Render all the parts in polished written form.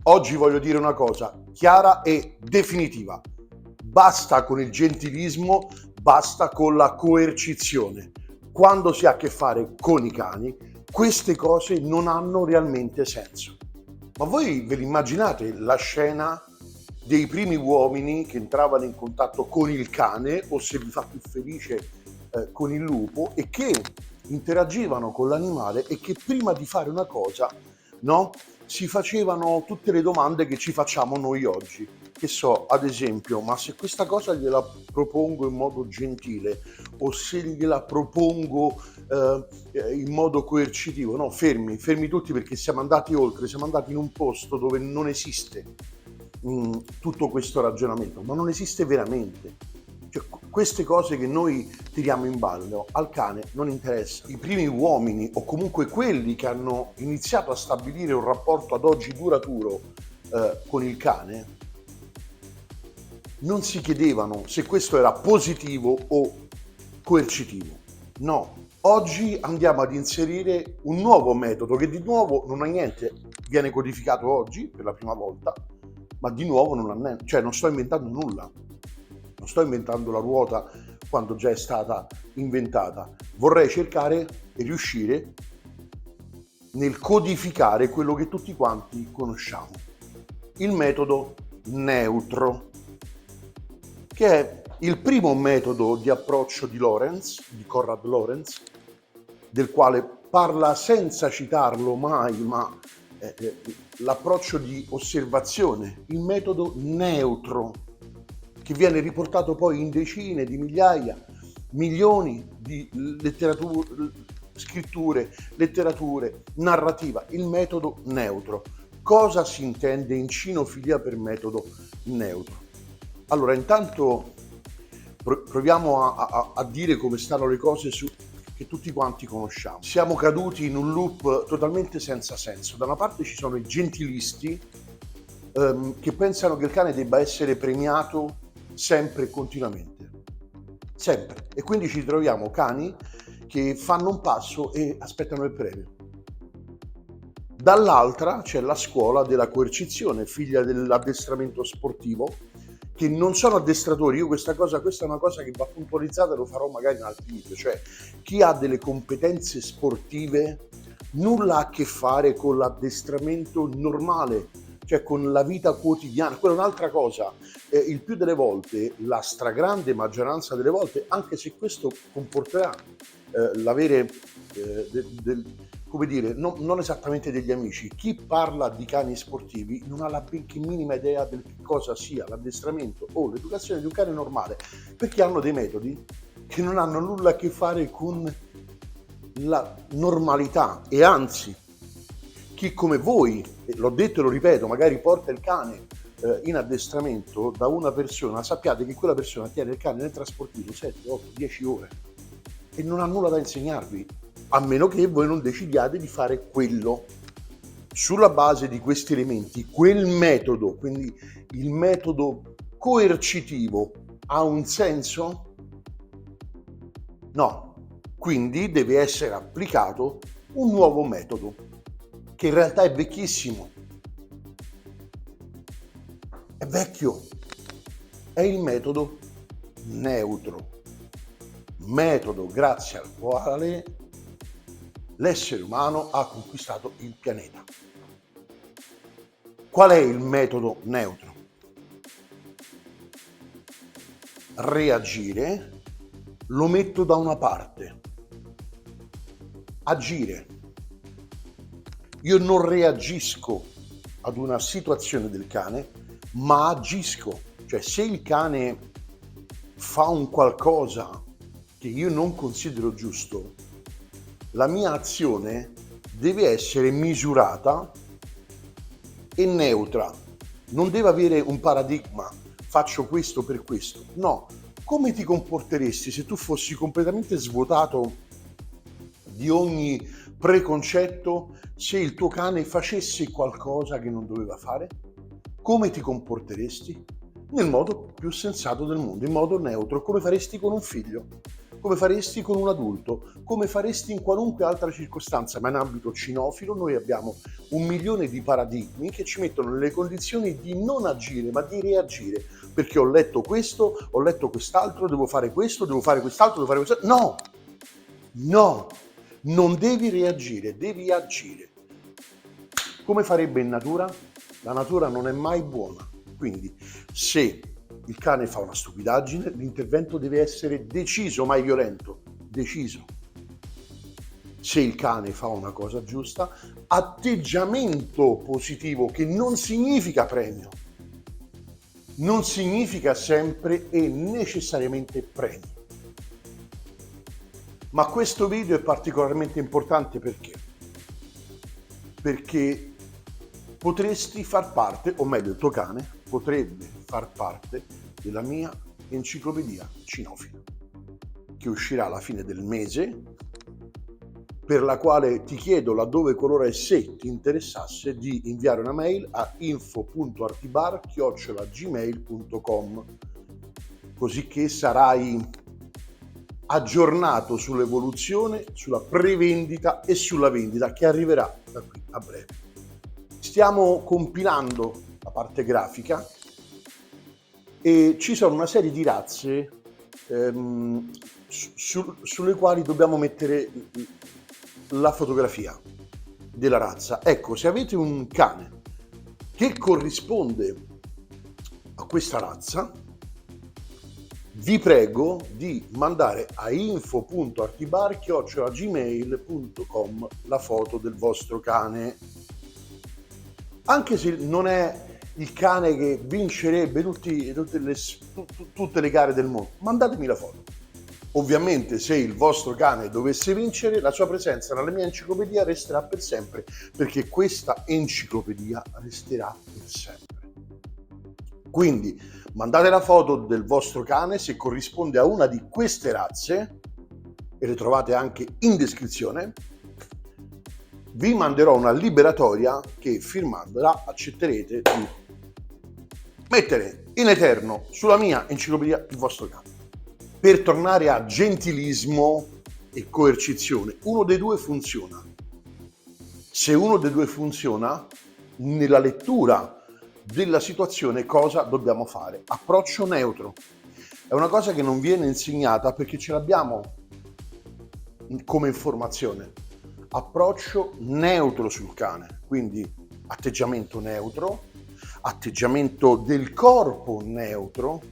Oggi voglio dire una cosa chiara e definitiva. Basta con il gentilismo, basta con la coercizione. Quando si ha a che fare con i cani, queste cose non hanno realmente senso. Ma voi ve l'immaginate la scena dei primi uomini che entravano in contatto con il cane, o se vi fa più felice con il lupo, e che interagivano con l'animale e che prima di fare una cosa, no, si facevano tutte le domande che ci facciamo noi oggi. Che so, ad esempio, ma se questa cosa gliela propongo in modo gentile o se gliela propongo in modo coercitivo, no, fermi tutti, perché siamo andati oltre, siamo andati in un posto dove non esiste tutto questo ragionamento, ma non esiste veramente. Cioè, queste cose che noi tiriamo in ballo al cane non interessa. I primi uomini, o comunque quelli che hanno iniziato a stabilire un rapporto ad oggi duraturo con il cane, non si chiedevano se questo era positivo o coercitivo. No, oggi andiamo ad inserire un nuovo metodo che di nuovo non ha niente, viene codificato oggi per la prima volta, ma di nuovo non ha niente, cioè non sto inventando nulla. Non sto inventando la ruota quando già è stata inventata. Vorrei cercare e riuscire nel codificare quello che tutti quanti conosciamo. Il metodo neutro, che è il primo metodo di approccio di Lorenz, di Konrad Lorenz, del quale parla senza citarlo mai, ma l'approccio di osservazione, il metodo neutro, che viene riportato poi in decine di migliaia, milioni di scritture, letterature, narrativa, il metodo neutro. Cosa si intende in cinofilia per metodo neutro? Allora, intanto proviamo a dire come stanno le cose che tutti quanti conosciamo. Siamo caduti in un loop totalmente senza senso. Da una parte ci sono i gentilisti che pensano che il cane debba essere premiato sempre e continuamente, sempre, e quindi ci troviamo cani che fanno un passo e aspettano il premio. Dall'altra c'è la scuola della coercizione, figlia dell'addestramento sportivo, che non sono addestratori. Io questa è una cosa che va puntualizzata, lo farò magari in altri video. Cioè, chi ha delle competenze sportive nulla ha a che fare con l'addestramento normale, cioè con la vita quotidiana. Quella è un'altra cosa. Il più delle volte, la stragrande maggioranza delle volte, anche se questo comporterà l'avere come dire, non esattamente degli amici, chi parla di cani sportivi non ha la benché minima idea del che cosa sia l'addestramento o l'educazione di un cane normale, perché hanno dei metodi che non hanno nulla a che fare con la normalità. E anzi, chi come voi, l'ho detto e lo ripeto, magari porta il cane in addestramento da una persona, sappiate che quella persona tiene il cane nel trasportivo 7, 8, 10 ore e non ha nulla da insegnarvi, a meno che voi non decidiate di fare quello. Sulla base di questi elementi, quel metodo, quindi il metodo coercitivo, ha un senso? No. Quindi deve essere applicato un nuovo metodo, che in realtà è vecchissimo. È vecchio. È il metodo neutro. Metodo grazie al quale l'essere umano ha conquistato il pianeta. Qual è il metodo neutro? Reagire, lo metto da una parte. Agire. Io non reagisco ad una situazione del cane, ma agisco. Cioè, se il cane fa un qualcosa che io non considero giusto, la mia azione deve essere misurata e neutra, non deve avere un paradigma, faccio questo per questo. No, come ti comporteresti se tu fossi completamente svuotato di ogni preconcetto se il tuo cane facesse qualcosa che non doveva fare? Come ti comporteresti? Nel modo più sensato del mondo, in modo neutro, come faresti con un figlio. come faresti con un adulto, come faresti in qualunque altra circostanza, ma in ambito cinofilo noi abbiamo 1.000.000 di paradigmi che ci mettono nelle condizioni di non agire, ma di reagire, perché ho letto questo, ho letto quest'altro, devo fare questo, devo fare quest'altro, devo fare quest'altro. No, no, non devi reagire, devi agire. Come farebbe in natura? La natura non è mai buona, quindi se il cane fa una stupidaggine, l'intervento deve essere deciso, mai violento, deciso. Se il cane fa una cosa giusta, atteggiamento positivo, che non significa premio, non significa sempre e necessariamente premi. Ma questo video è particolarmente importante perché? Perché potresti far parte, o meglio il tuo cane potrebbe far parte della mia enciclopedia cinofila, che uscirà alla fine del mese, per la quale ti chiedo, laddove qualora e se ti interessasse, di inviare una mail a info.artibar@gmail.com, così che sarai aggiornato sull'evoluzione, sulla prevendita e sulla vendita che arriverà da qui a breve. Stiamo compilando la parte grafica e ci sono una serie di razze sulle quali dobbiamo mettere la fotografia della razza. Ecco, se avete un cane che corrisponde a questa razza, vi prego di mandare a info.artibar@gmail.com la foto del vostro cane. Anche se non è il cane che vincerebbe tutte le gare del mondo, mandatemi la foto. Ovviamente se il vostro cane dovesse vincere, la sua presenza nella mia enciclopedia resterà per sempre, perché questa enciclopedia resterà per sempre. Quindi mandate la foto del vostro cane se corrisponde a una di queste razze, e le trovate anche in descrizione. Vi manderò una liberatoria che, firmandola, accetterete di mettere in eterno sulla mia enciclopedia il vostro cane. Per tornare a gentilismo e coercizione, uno dei due funziona. Se uno dei due funziona, nella lettura della situazione cosa dobbiamo fare? Approccio neutro. È una cosa che non viene insegnata perché ce l'abbiamo come informazione. Approccio neutro sul cane, quindi atteggiamento neutro, atteggiamento del corpo neutro,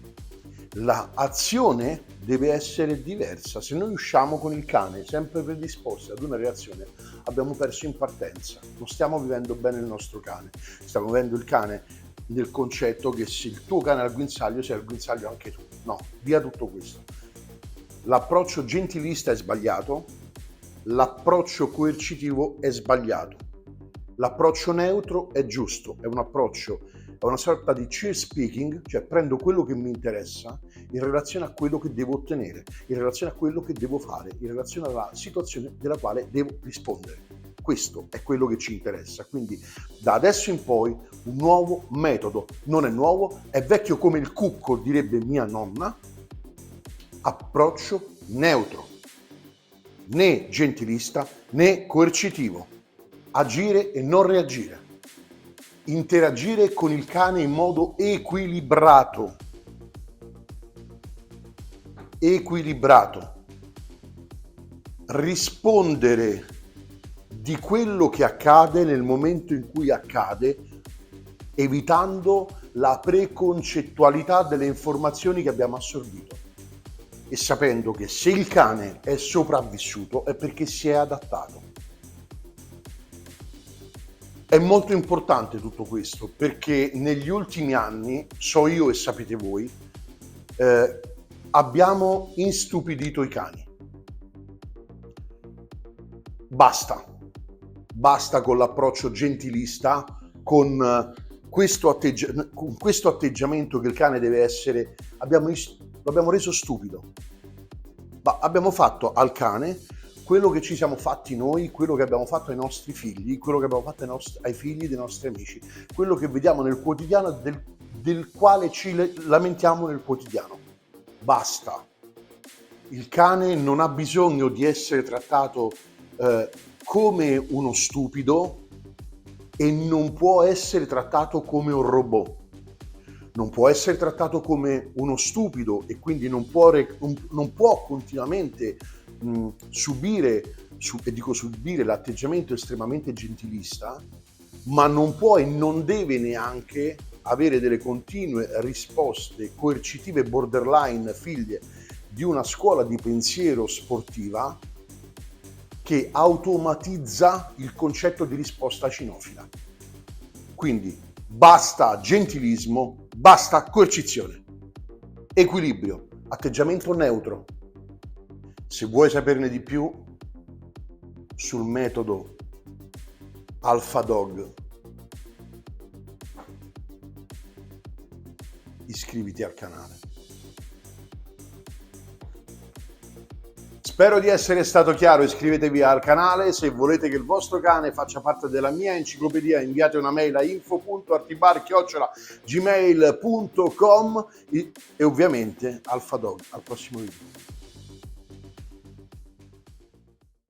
l'azione deve essere diversa. Se noi usciamo con il cane sempre predisposti ad una reazione, abbiamo perso in partenza, non stiamo vivendo bene il nostro cane, stiamo vivendo il cane nel concetto che se il tuo cane è al guinzaglio, sei al guinzaglio anche tu. No, via tutto questo. L'approccio gentilista è sbagliato, l'approccio coercitivo è sbagliato, l'approccio neutro è giusto, è un approccio, è una sorta di cheer speaking, cioè prendo quello che mi interessa in relazione a quello che devo ottenere, in relazione a quello che devo fare, in relazione alla situazione della quale devo rispondere. Questo è quello che ci interessa, quindi da adesso in poi un nuovo metodo, non è nuovo, è vecchio come il cucco, direbbe mia nonna. Approccio neutro, né gentilista né coercitivo, agire e non reagire, interagire con il cane in modo equilibrato, rispondere di quello che accade nel momento in cui accade, evitando la preconcettualità delle informazioni che abbiamo assorbito e sapendo che se il cane è sopravvissuto è perché si è adattato. È molto importante tutto questo perché negli ultimi anni, so io e sapete voi, abbiamo instupidito i cani. Basta con l'approccio gentilista, con questo atteggiamento che il cane deve essere, l'abbiamo reso stupido. Ma abbiamo fatto al cane quello che ci siamo fatti noi, quello che abbiamo fatto ai nostri figli, quello che abbiamo fatto ai figli dei nostri amici, quello che vediamo nel quotidiano, del quale ci lamentiamo nel quotidiano. Basta. Il cane non ha bisogno di essere trattato come uno stupido e non può essere trattato come un robot. Non può essere trattato come uno stupido e quindi non può continuamente subire, e dico subire, l'atteggiamento estremamente gentilista, ma non può e non deve neanche avere delle continue risposte coercitive borderline, figlie di una scuola di pensiero sportiva che automatizza il concetto di risposta cinofila. Quindi basta gentilismo, basta coercizione, equilibrio, atteggiamento neutro. Se vuoi saperne di più sul metodo Alpha Dog, iscriviti al canale. Spero di essere stato chiaro, iscrivetevi al canale, se volete che il vostro cane faccia parte della mia enciclopedia inviate una mail a info.artibar@gmail.com e ovviamente Alpha Dog. Al prossimo video.